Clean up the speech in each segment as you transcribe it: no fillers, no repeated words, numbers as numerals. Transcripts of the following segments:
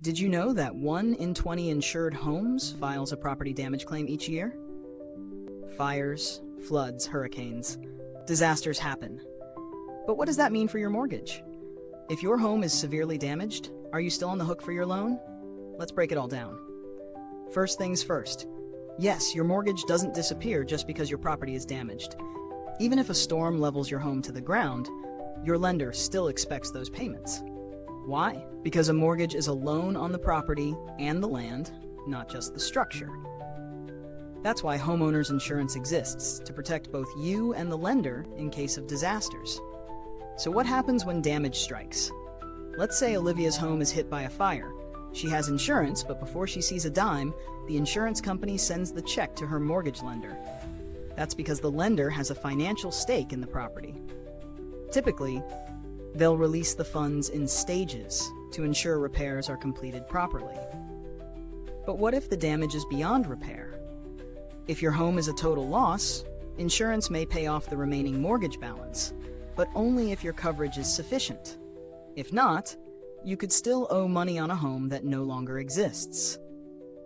Did you know that 1 in 20 insured homes files a property damage claim each year? Fires, floods, hurricanes, disasters happen. But what does that mean for your mortgage? If your home is severely damaged, are you still on the hook for your loan? Let's break it all down. First things first. Yes, your mortgage doesn't disappear just because your property is damaged. Even if a storm levels your home to the ground, your lender still expects those payments. Why? Because a mortgage is a loan on the property and the land, not just the structure. That's why homeowners insurance exists, to protect both you and the lender in case of disasters. So what happens when damage strikes? Let's say Olivia's home is hit by a fire. She has insurance, but before she sees a dime, the insurance company sends the check to her mortgage lender. That's because the lender has a financial stake in the property. Typically, they'll release the funds in stages to ensure repairs are completed properly. But what if the damage is beyond repair? If your home is a total loss, insurance may pay off the remaining mortgage balance, but only if your coverage is sufficient. If not, you could still owe money on a home that no longer exists.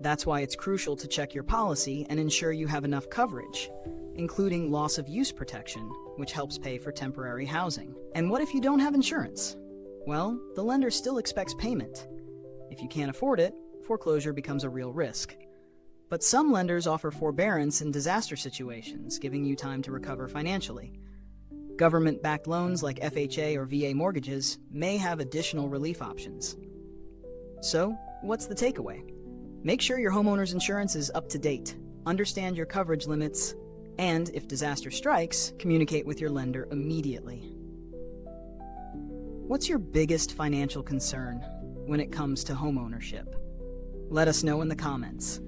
That's why it's crucial to check your policy and ensure you have enough coverage, including loss of use protection, which helps pay for temporary housing. And what if you don't have insurance? Well, the lender still expects payment. If you can't afford it, foreclosure becomes a real risk. But some lenders offer forbearance in disaster situations, giving you time to recover financially. Government-backed loans like FHA or VA mortgages may have additional relief options. So, what's the takeaway? Make sure your homeowner's insurance is up to date, understand your coverage limits, and if disaster strikes, communicate with your lender immediately. What's your biggest financial concern when it comes to homeownership? Let us know in the comments.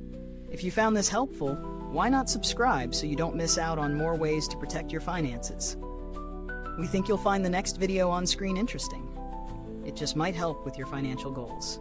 If you found this helpful, why not subscribe so you don't miss out on more ways to protect your finances? We think you'll find the next video on screen interesting. It just might help with your financial goals.